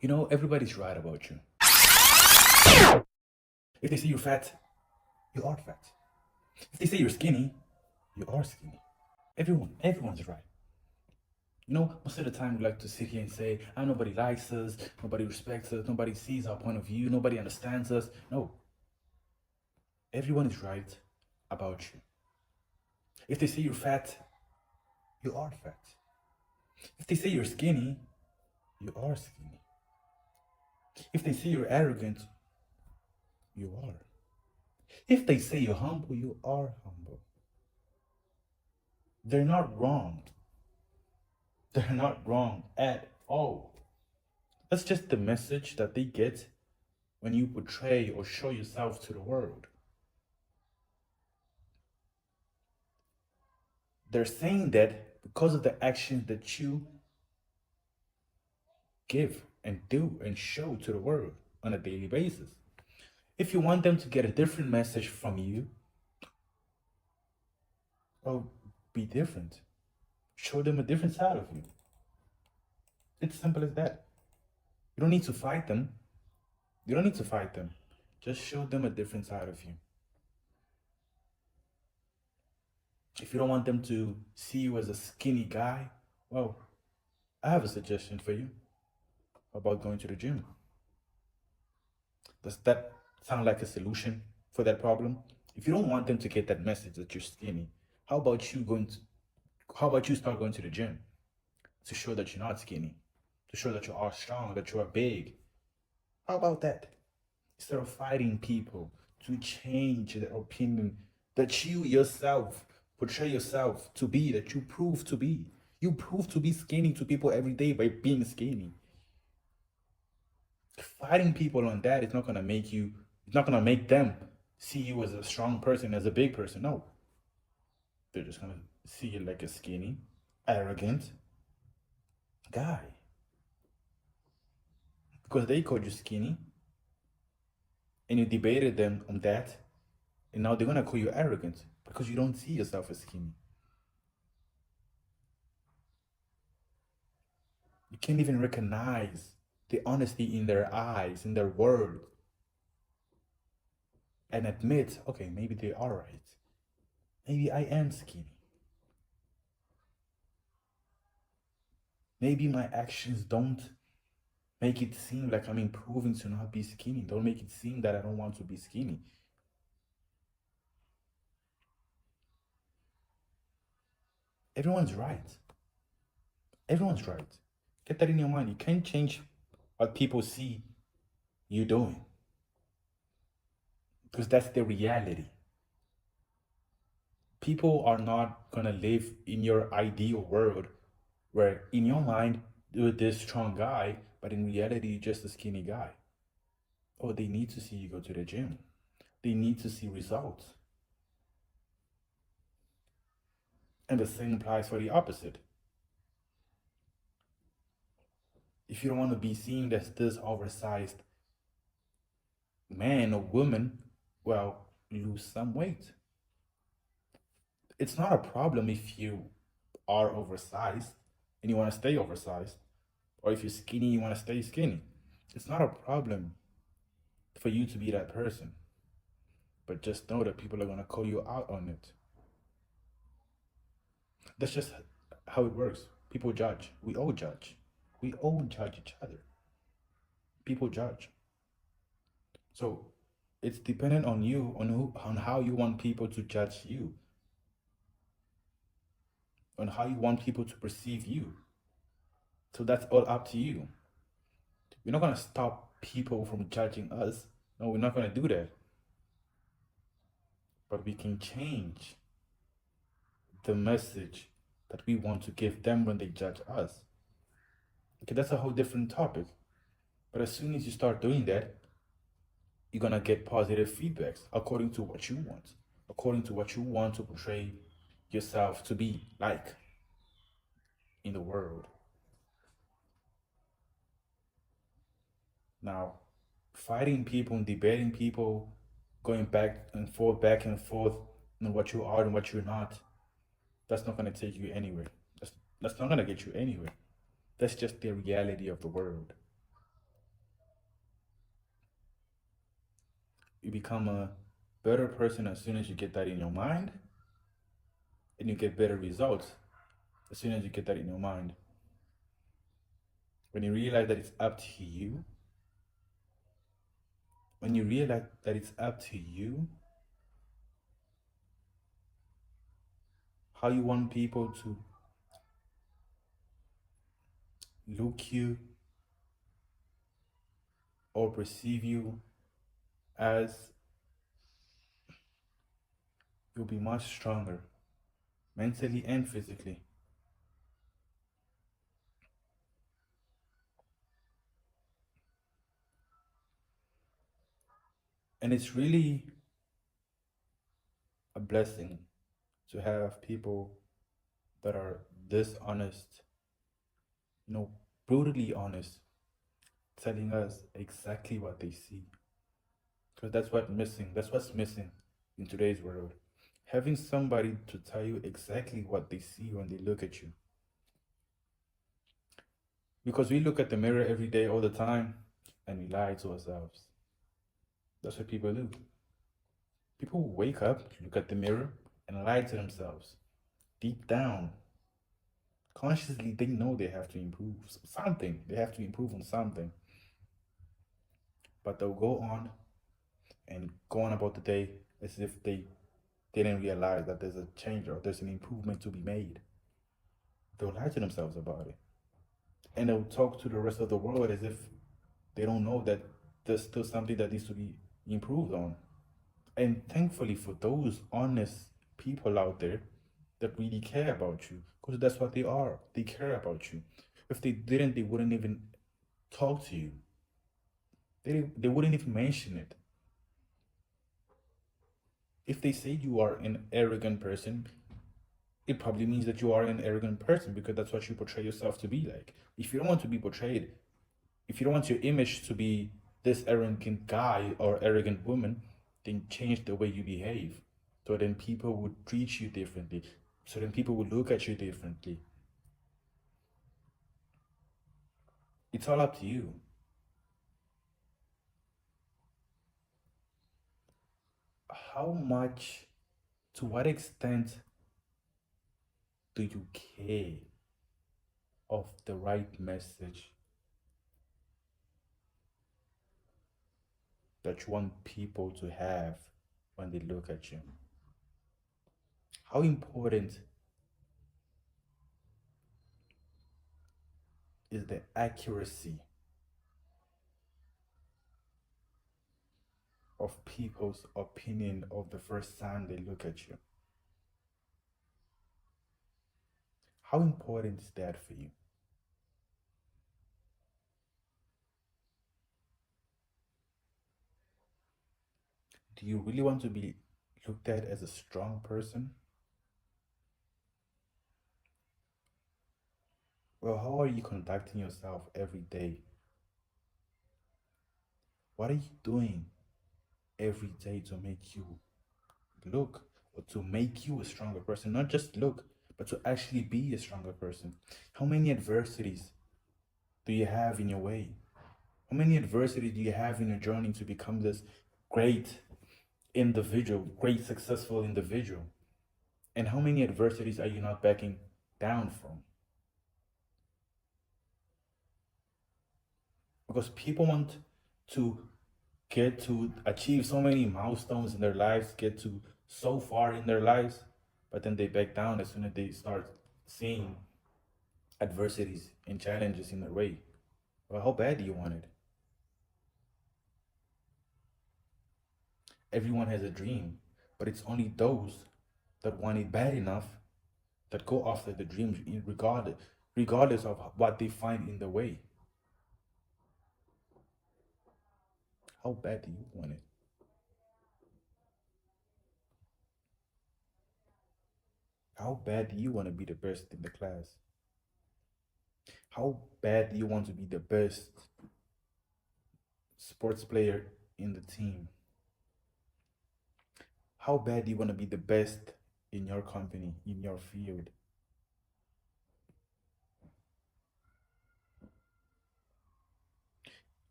You know, everybody's right about you. If they say you're fat, you are fat. If they say you're skinny, you are skinny. Everyone's right. You know, most of the time we like to sit here and say, ah, nobody likes us, nobody respects us, nobody sees our point of view, nobody understands us. No, everyone is right about you. If they say you're fat, you are fat. If they say you're skinny, you are skinny. If they say you're arrogant, you are. If they say you're humble, you are humble. They're not wrong. They're not wrong at all. That's just the message that they get when you portray or show yourself to the world. They're saying that because of the actions that you give and do and show to the world on a daily basis. If you want them to get a different message from you, well, be different. Show them a different side of you. It's simple as that. You don't need to fight them. You don't need to fight them. Just show them a different side of you. If you don't want them to see you as a skinny guy, well, I have a suggestion for you about going to the gym. Does that sound like a solution for that problem? If you don't want them to get that message that you're skinny, how about you going to how about you start going to the gym to show that you're not skinny, to show that you are strong, that you are big? How about that? Instead of fighting people to change their opinion that you yourself portray yourself to be, that you prove to be. You prove to be skinny to people every day by being skinny. Fighting people on that is not gonna make you, it's not gonna make them see you as a strong person, as a big person. No. They're just gonna see you like a skinny, arrogant guy. Because they called you skinny and you debated them on that, and now they're gonna call you arrogant because you don't see yourself as skinny. You can't even recognize the honesty in their eyes, in their world, and admit, okay, maybe they are right. Maybe I am skinny. Maybe my actions don't make it seem like I'm improving to not be skinny. Don't make it seem that I don't want to be skinny. Everyone's right. Everyone's right. Get that in your mind. You can't change what people see you doing because that's the reality. People are not gonna live in your ideal world where in your mind you're this strong guy, but in reality you're just a skinny guy. Oh, they need to see you go to the gym. They need to see results. And the same applies for the opposite. If you don't want to be seen as this oversized man or woman, well, lose some weight. It's not a problem if you are oversized and you want to stay oversized, or if you're skinny, you want to stay skinny. It's not a problem for you to be that person. But just know that people are going to call you out on it. That's just how it works. People judge. We all judge. We all judge each other. People judge. So it's dependent on you, on how you want people to judge you, on how you want people to perceive you. So that's all up to you. We're not gonna stop people from judging us. No, we're not gonna do that. But we can change the message that we want to give them when they judge us. Okay, that's a whole different topic. But as soon as you start doing that, you're gonna get positive feedbacks according to what you want, according to what you want to portray yourself to be like in the world. Now, fighting people and debating people, going back and forth on what you are and what you're not, that's not gonna take you anywhere. That's not gonna get you anywhere. That's just the reality of the world. You become a better person as soon as you get that in your mind, and you get better results as soon as you get that in your mind. When you realize that it's up to you, when you realize that it's up to you, how you want people to look you or perceive you as, you'll be much stronger mentally and physically. And it's really a blessing to have people that are this honest, you know, brutally honest, telling us exactly what they see. Because that's what's missing in today's world. Having somebody to tell you exactly what they see when they look at you. Because we look at the mirror every day, all the time, and we lie to ourselves. That's what people do. People wake up, look at the mirror, and lie to themselves. Deep down, consciously, they know they have to improve something. They have to improve on something. But they'll go on and go on about the day as if they didn't realize that there's a change or there's an improvement to be made. They'll lie to themselves about it. And they'll talk to the rest of the world as if they don't know that there's still something that needs to be improved on. And thankfully for those honest people out there that really care about you, because that's what they are. They care about you. If they didn't, they wouldn't even talk to you. They wouldn't even mention it. If they say you are an arrogant person, it probably means that you are an arrogant person because that's what you portray yourself to be like. If you don't want to be portrayed, if you don't want your image to be this arrogant guy or arrogant woman, then change the way you behave. So then people would treat you differently. So then people would look at you differently. It's all up to you. How much, to what extent do you care of the right message that you want people to have when they look at you? How important is the accuracy of people's opinion of the first time they look at you? How important is that for you? Do you really want to be looked at as a strong person? Well, how are you conducting yourself every day? What are you doing every day to make you look or to make you a stronger person? Not just look, but to actually be a stronger person. How many adversities do you have in your way? How many adversities do you have in your journey to become this great individual, great successful individual? And how many adversities are you not backing down from? Because people want to get to achieve so many milestones in their lives, get to so far in their lives, but then they back down as soon as they start seeing adversities and challenges in their way. Well, how bad do you want it? Everyone has a dream, but it's only those that want it bad enough that go after the dreams regardless of what they find in the way. How bad do you want it? How bad do you want to be the best in the class? How bad do you want to be the best sports player in the team? How bad do you want to be the best in your company, in your field?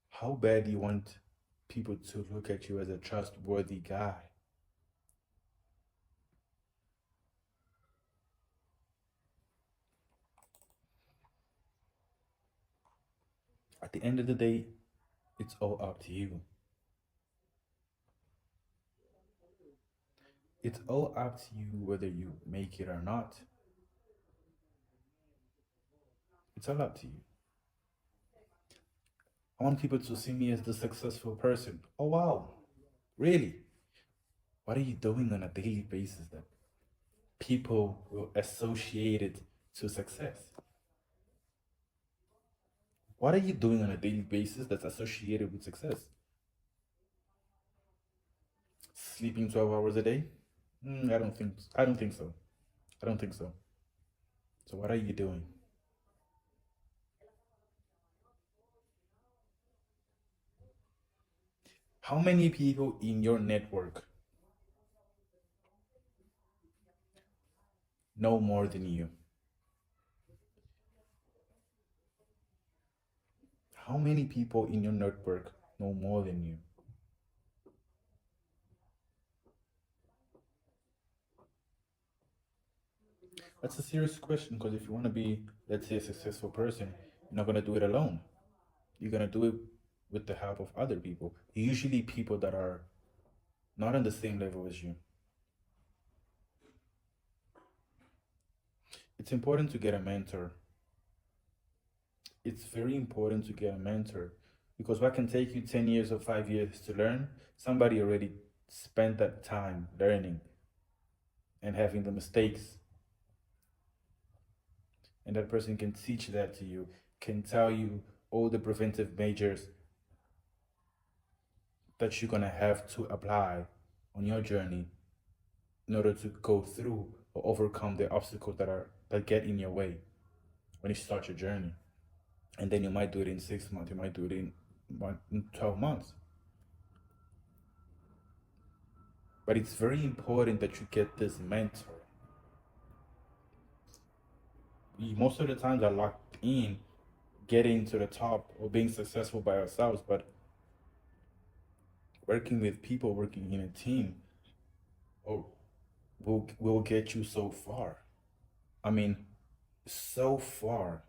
How bad do you want people to look at you as a trustworthy guy. At the end of the day, it's all up to you. It's all up to you whether you make it or not. It's all up to you. I want people to see me as the successful person. Oh, wow. Really? What are you doing on a daily basis that people will associate it to success? What are you doing on a daily basis that's associated with success? Sleeping 12 hours a day? I don't think so. I don't think so. So what are you doing? How many people in your network know more than you? How many people in your network know more than you? That's a serious question because if you want to be, let's say, a successful person, you're not going to do it alone. You're going to do it with the help of other people, usually people that are not on the same level as you. It's important to get a mentor. It's very important to get a mentor because what can take you 10 years or 5 years to learn, somebody already spent that time learning and having the mistakes. And that person can teach that to you, can tell you all the preventive measures that you're going to have to apply on your journey in order to go through or overcome the obstacles that get in your way when you start your journey. And then you might do it in 6 months, you might do it in 12 months. But it's very important that you get this mentor. We most of the times are locked in getting to the top or being successful by ourselves, but working with people, working in a team, or will get you so far. I mean, so far.